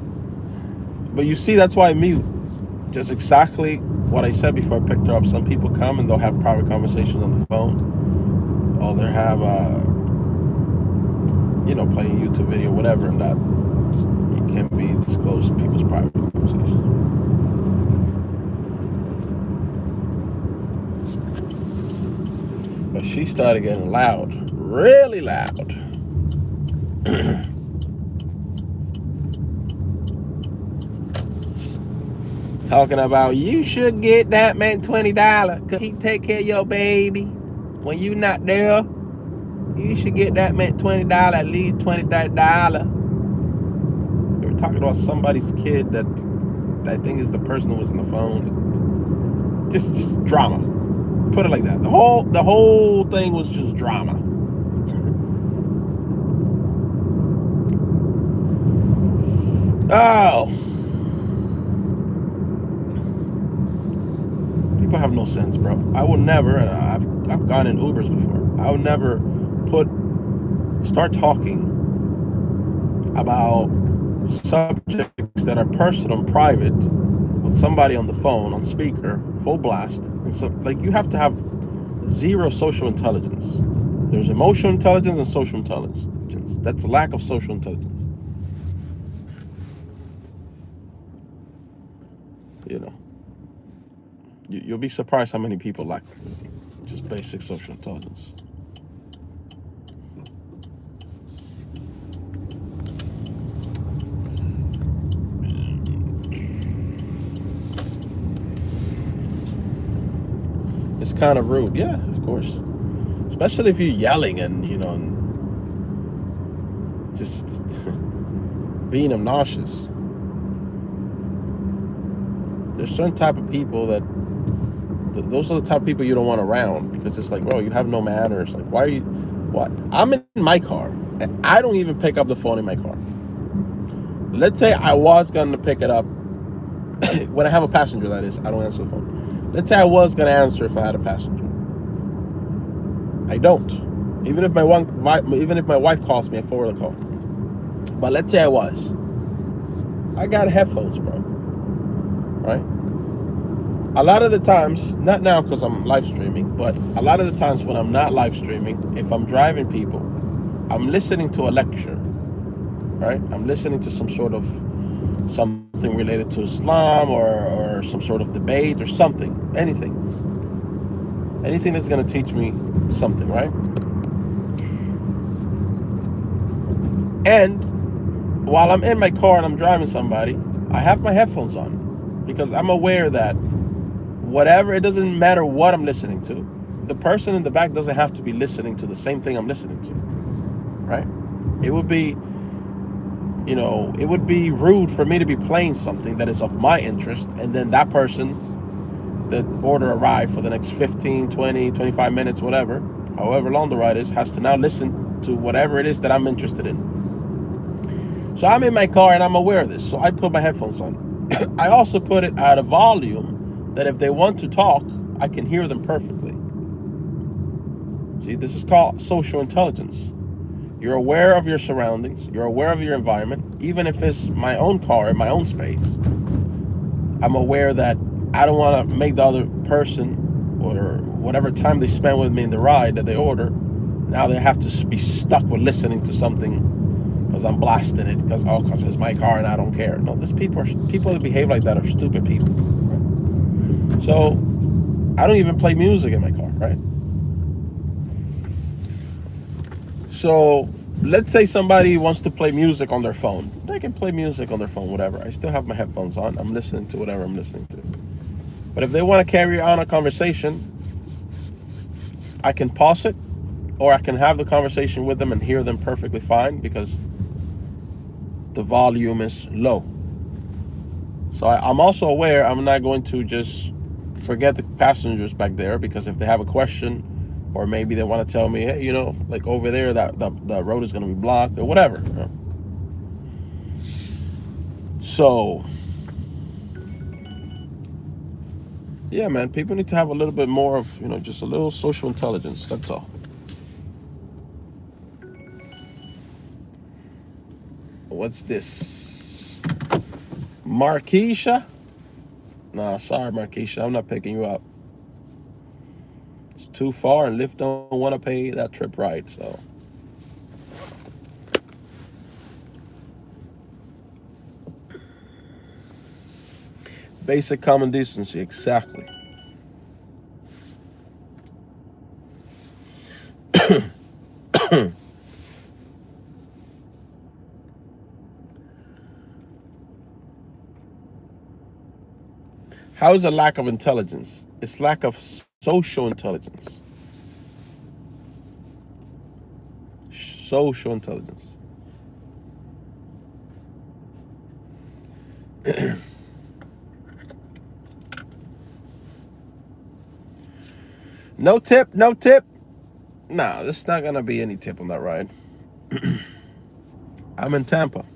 you see, that's why I mute. Just exactly what I said before I picked her up. Some people come and they'll have private conversations on the phone, or they'll have playing YouTube video, whatever, and that it can be disclosed people's private conversations. But she started getting loud, really loud. Talking about you should get that man $20 because he take care of your baby when you not there. You should get that man $20, at least $20, $30. We were talking about somebody's kid that I think is the person who was on the phone. Just drama. Put it like that. The whole thing was just drama. Oh. People have no sense, bro. I would never, and I've gone in Ubers before. I would never start talking about subjects that are personal and private with somebody on the phone, on speaker, full blast. And so, like, you have to have zero social intelligence. There's emotional intelligence and social intelligence. That's a lack of social intelligence. You know, you'll be surprised how many people lack just basic social intelligence. It's kind of rude, yeah, of course. Especially if you're yelling and just being obnoxious. There's certain type of people those are the type of people you don't want around, because it's like, bro, you have no manners. Like, why are you? What? I'm in my car, and I don't even pick up the phone in my car. Let's say I was gonna pick it up when I have a passenger. That is, I don't answer the phone. Let's say I was gonna answer if I had a passenger. I don't. Even if my wife calls me, I forward the call. But let's say I was. I got headphones, bro. Right? A lot of the times, not now because I'm live streaming, but a lot of the times when I'm not live streaming, if I'm driving people, I'm listening to a lecture, right? I'm listening to something related to Islam or some sort of debate or something, anything that's going to teach me something, right? And while I'm in my car and I'm driving somebody, I have my headphones on, because I'm aware that it doesn't matter what I'm listening to, the person in the back doesn't have to be listening to the same thing I'm listening to, right? It would be it would be rude for me to be playing something that is of my interest, and then that person, the order arrived for the next 15, 20, 25 minutes, whatever, however long the ride is, has to now listen to whatever it is that I'm interested in. So I'm in my car and I'm aware of this. So I put my headphones on. I also put it at a volume that if they want to talk, I can hear them perfectly. See, this is called social intelligence. You're aware of your surroundings. You're aware of your environment. Even if it's my own car in my own space, I'm aware that I don't want to make the other person, or whatever time they spend with me in the ride that they order, now they have to be stuck with listening to something because I'm blasting it because it's my car and I don't care. No, these people that behave like that are stupid people. Right? So I don't even play music in my car, right? So let's say somebody wants to play music on their phone. They can play music on their phone, whatever. I still have my headphones on. I'm listening to whatever I'm listening to. But if they want to carry on a conversation, I can pause it, or I can have the conversation with them and hear them perfectly fine because the volume is low. So I'm also aware I'm not going to just forget the passengers back there, because if they have a question, or maybe they want to tell me, hey, like over there that the road is going to be blocked or whatever. So yeah, man, people need to have a little bit more of, just a little social intelligence. That's all. What's this? Marquisha? Nah, sorry, Marquisha. I'm not picking you up. It's too far, and Lyft don't want to pay that trip right, so. Basic common decency, exactly. How is a lack of intelligence? It's lack of social intelligence. Social intelligence. No tip, no tip. Nah, there's not gonna be any tip on that ride. I'm in Tampa.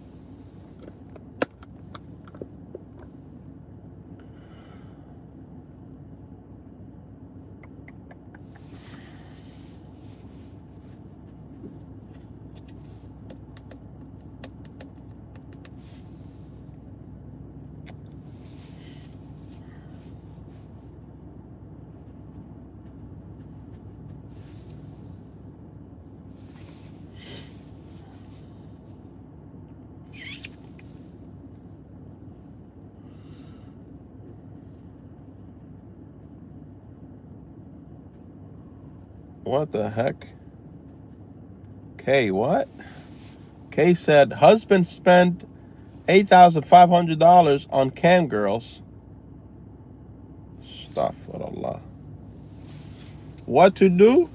What the heck? Kay, what? Kay said husband spent $8,500 on cam girls. Astaghfirullah. What to do?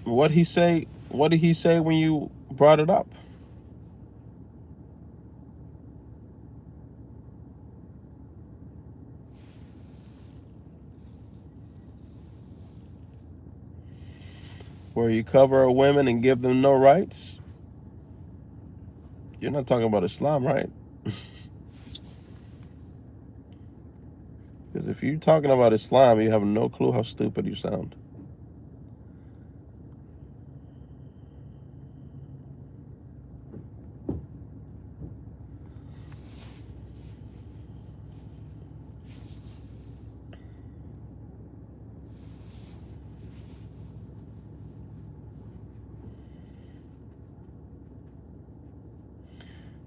What he say? What did he say when you brought it up? Where you cover women and give them no rights? You're not talking about Islam, right? Because if you're talking about Islam, you have no clue how stupid you sound.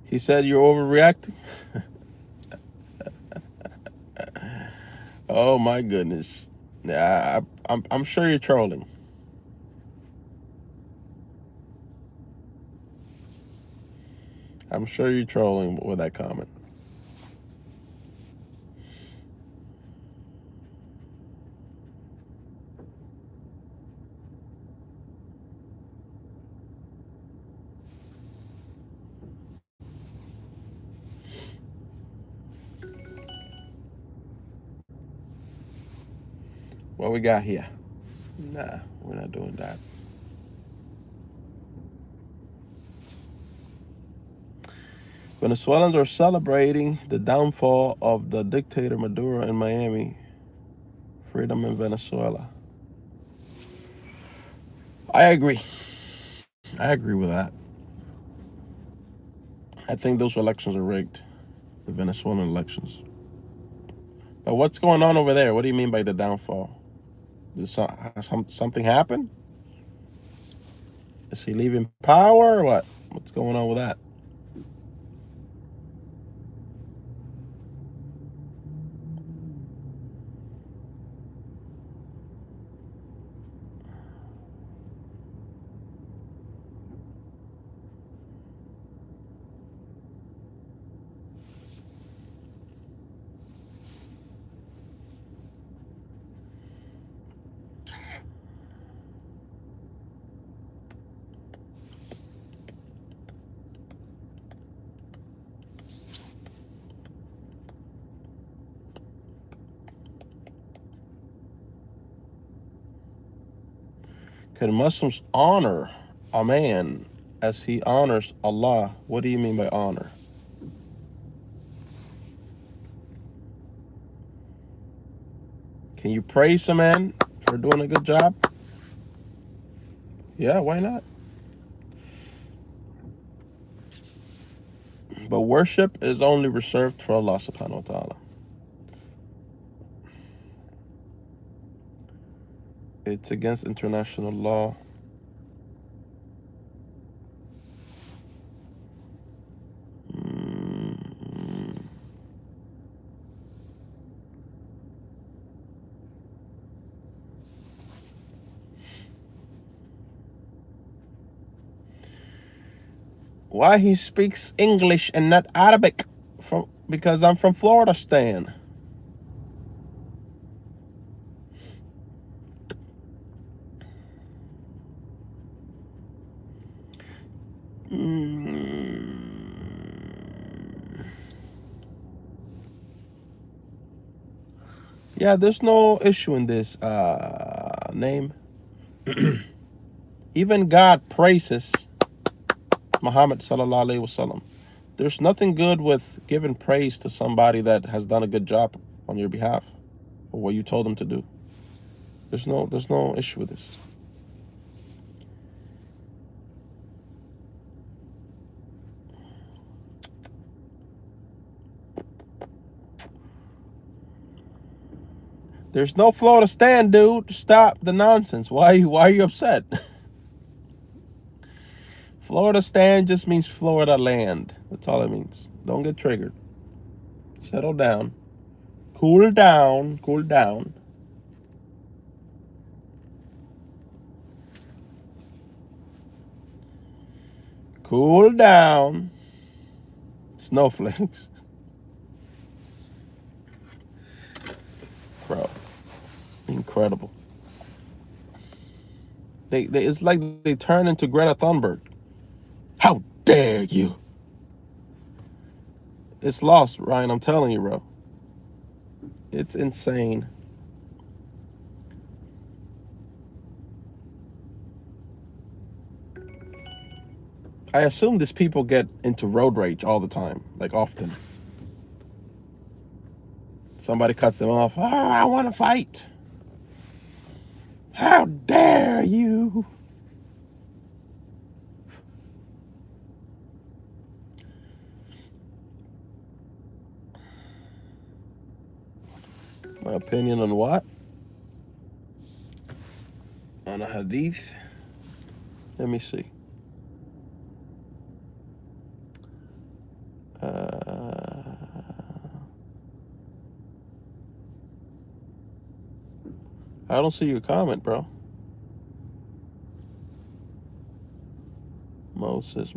He said you're overreacting. Oh my goodness. Yeah, I'm sure you're trolling. I'm sure you're trolling with that comment. What we got here? Nah, we're not doing that. Venezuelans are celebrating the downfall of the dictator Maduro in Miami. Freedom in Venezuela. I agree. I agree with that. I think those elections are rigged, the Venezuelan elections. But what's going on over there? What do you mean by the downfall? Has something happened? Is he leaving power or what? What's going on with that? Can Muslims honor a man as he honors Allah? What do you mean by honor? Can you praise a man for doing a good job? Yeah, why not? But worship is only reserved for Allah subhanahu wa ta'ala. It's against international law. Why he speaks English and not Arabic? Because I'm from Florida, Stan. Yeah, there's no issue in this name. Even God praises Muhammad sallallahu alaihi wasallam. There's nothing good with giving praise to somebody that has done a good job on your behalf or what you told them to do. There's no issue with this. There's no Florida stand, dude. Stop the nonsense. Why are you upset? Florida stand just means Florida land. That's all it means. Don't get triggered. Settle down. Cool down. Cool down. Cool down. Snowflakes. Bro. Incredible. It's like they turn into Greta Thunberg. How dare you? It's lost, Ryan. I'm telling you, bro. It's insane. I assume these people get into road rage all the time, like often. Somebody cuts them off. Oh, I want to fight. How dare you? My opinion on what? On a hadith? Let me see. I don't see your comment, bro. Moses.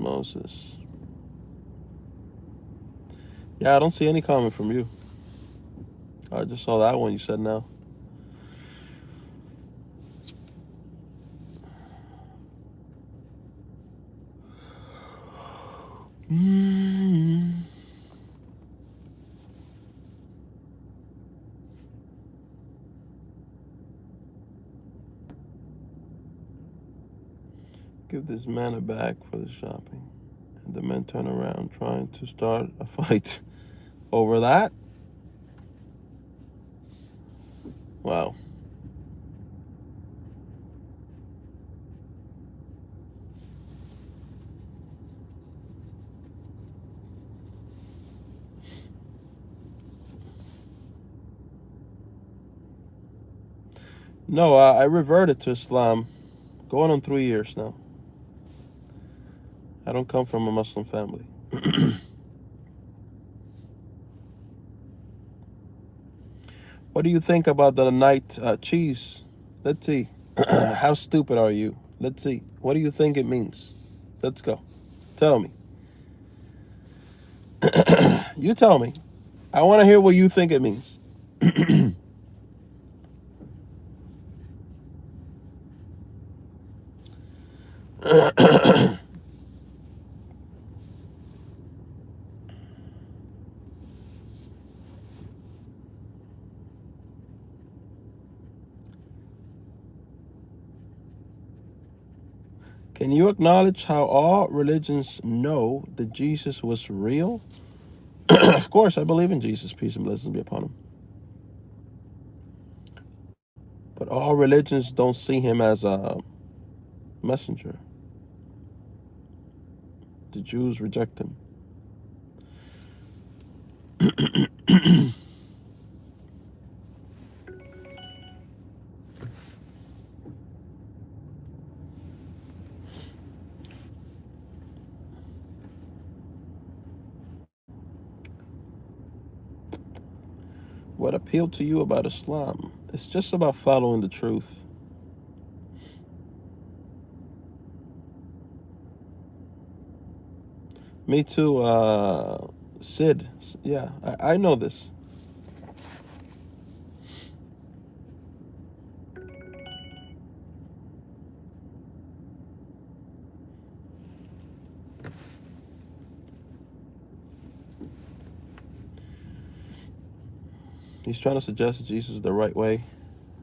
Yeah, I don't see any comment from you. I just saw that one you said now. Give this man a bag for the shopping. And the men turn around trying to start a fight over that. Wow. No, I reverted to Islam, going on 3 years now. I don't come from a Muslim family. What do you think about the night cheese? Let's see. How stupid are you? Let's see. What do you think it means? Let's go. Tell me. You tell me. I want to hear what you think it means. Can you acknowledge how all religions know that Jesus was real? Of course, I believe in Jesus. Peace and blessings be upon him. But all religions don't see him as a messenger. The Jews reject him. What appealed to you about Islam? It's just about following the truth. Me too, Sid. Yeah, I know this. He's trying to suggest Jesus is the right way.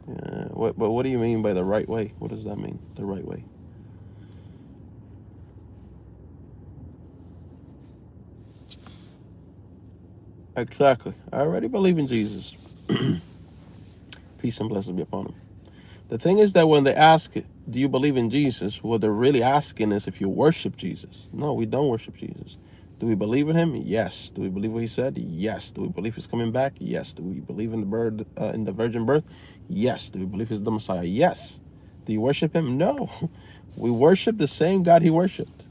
But what do you mean by the right way? What does that mean, the right way? Exactly. I already believe in Jesus. Peace and blessings be upon him. The thing is that when they ask, do you believe in Jesus? What they're really asking is if you worship Jesus. No, we don't worship Jesus. Do we believe in him? Yes. Do we believe what he said? Yes. Do we believe he's coming back? Yes. Do we believe in the virgin birth? Yes. Do we believe he's the Messiah? Yes. Do you worship him? No. We worship the same God he worshipped.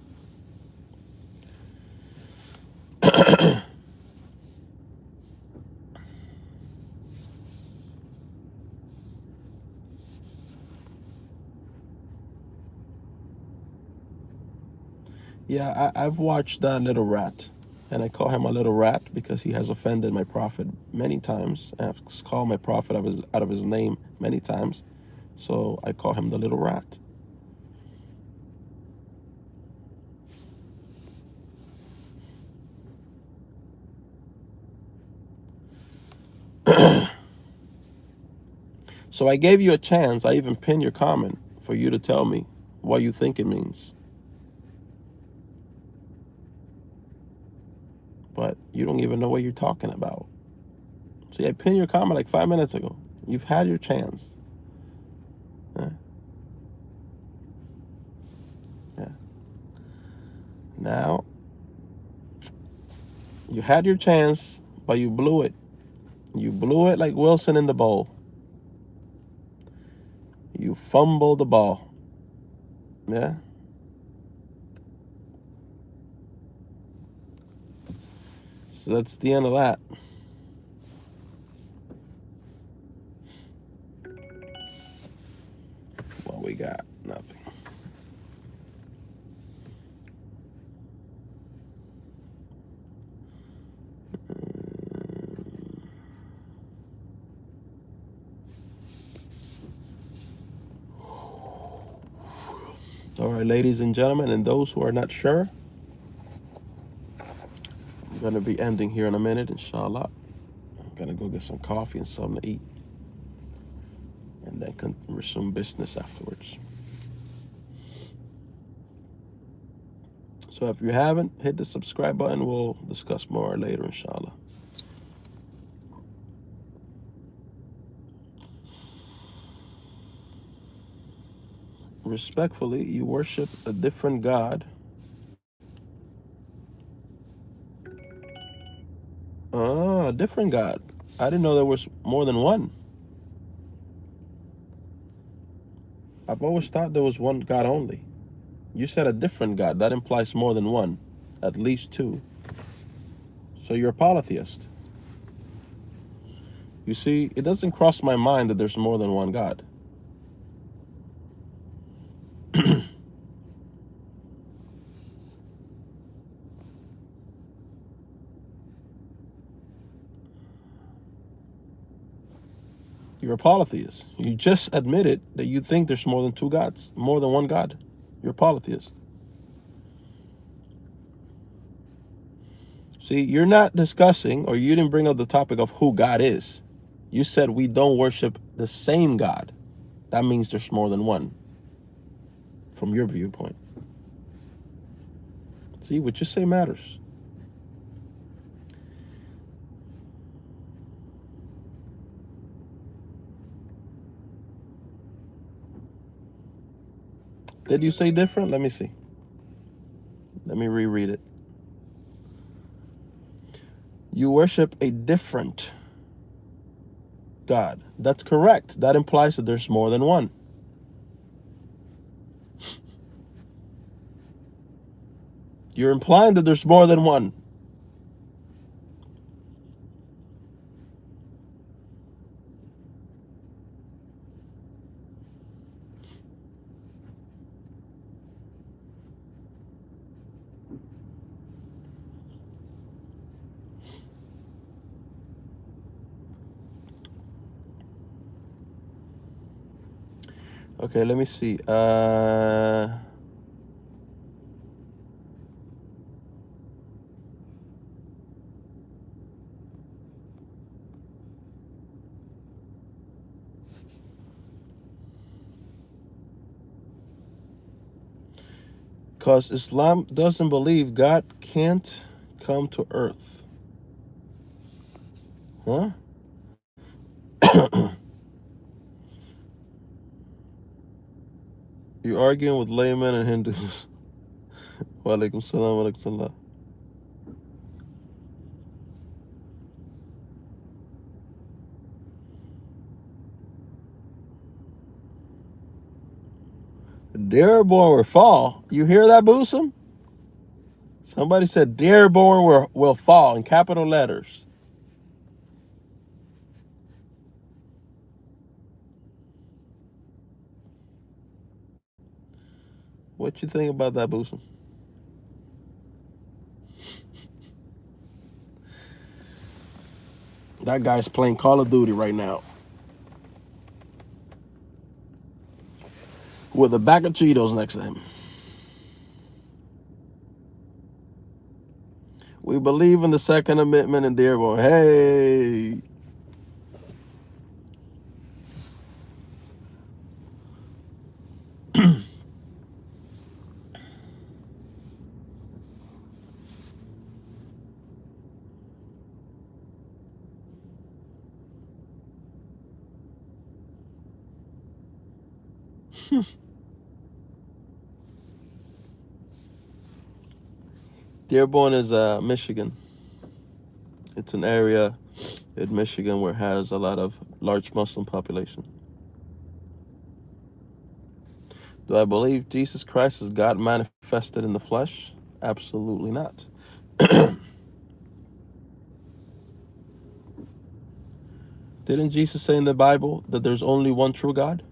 Yeah, I've watched that little rat, and I call him a little rat because he has offended my prophet many times. I've called my prophet out of his name many times, so I call him the little rat. So I gave you a chance. I even pinned your comment for you to tell me what you think it means. But you don't even know what you're talking about. See, I pinned your comment like 5 minutes ago. You've had your chance. Yeah. Yeah. Now, you had your chance, but you blew it. You blew it like Wilson in the bowl. You fumbled the ball. Yeah. So that's the end of that. What we got? Nothing. All right, ladies and gentlemen, and those who are not sure, I'm going to be ending here in a minute, inshallah. I'm going to go get some coffee and something to eat, and then resume business afterwards. So if you haven't, hit the subscribe button. We'll discuss more later, inshallah. Respectfully, you worship a different God. A different God. I didn't know there was more than one. I've always thought there was one God only. You said a different God. That implies more than one, at least two. So you're a polytheist. You see, it doesn't cross my mind that there's more than one God. You're a polytheist. You just admitted that you think there's more than two gods, more than one God. You're a polytheist. See, you're not discussing, or you didn't bring up the topic of who God is. You said we don't worship the same God. That means there's more than one, from your viewpoint. See, what you say matters. Did you say different? Let me see. Let me reread it. You worship a different God. That's correct. That implies that there's more than one. You're implying that there's more than one. Okay, let me see. Because Islam doesn't believe God can't come to earth. Huh? You're arguing with laymen and Hindus. Wa alaikum salam, wa alaikum salam. Dearborn will fall. You hear that, Boosum? Somebody said Dearborn will fall in capital letters. What you think about that, Boosum? That guy's playing Call of Duty right now with a bag of Cheetos next to him. We believe in the Second Amendment in Dearborn. Hey. Dearborn is Michigan. It's an area in Michigan where it has a lot of large Muslim population. Do I believe Jesus Christ is God manifested in the flesh? Absolutely not. Didn't Jesus say in the Bible that there's only one true God?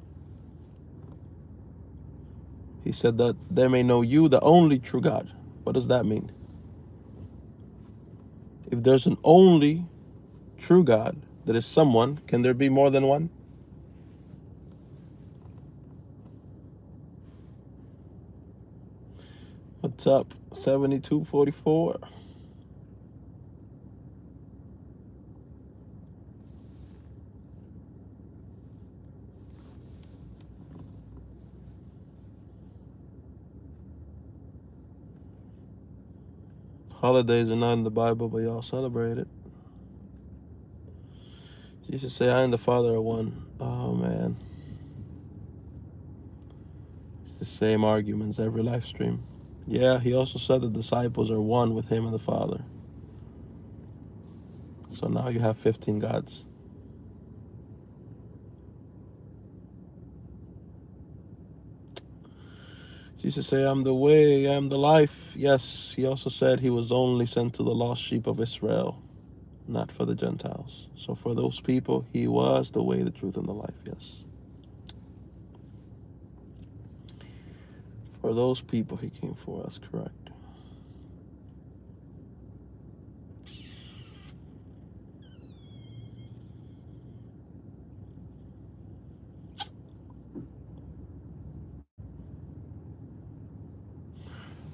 He said that they may know you, the only true God. What does that mean? If there's an only true God that is someone, can there be more than one? What's up? 7244. Holidays are not in the Bible, but y'all celebrate it. Jesus say, I and the Father are one. Oh, man. It's the same arguments every live stream. Yeah, he also said the disciples are one with him and the Father. So now you have 15 gods. Jesus say, I'm the way, I am the life. Yes, he also said he was only sent to the lost sheep of Israel, not for the Gentiles. So for those people, he was the way, the truth, and the life, yes. For those people, he came for us, correct.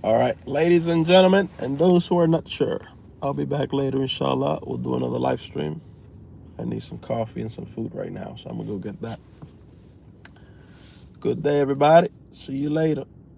All right, ladies and gentlemen, and those who are not sure, I'll be back later, inshallah. We'll do another live stream. I need some coffee and some food right now, so I'm going to go get that. Good day, everybody. See you later.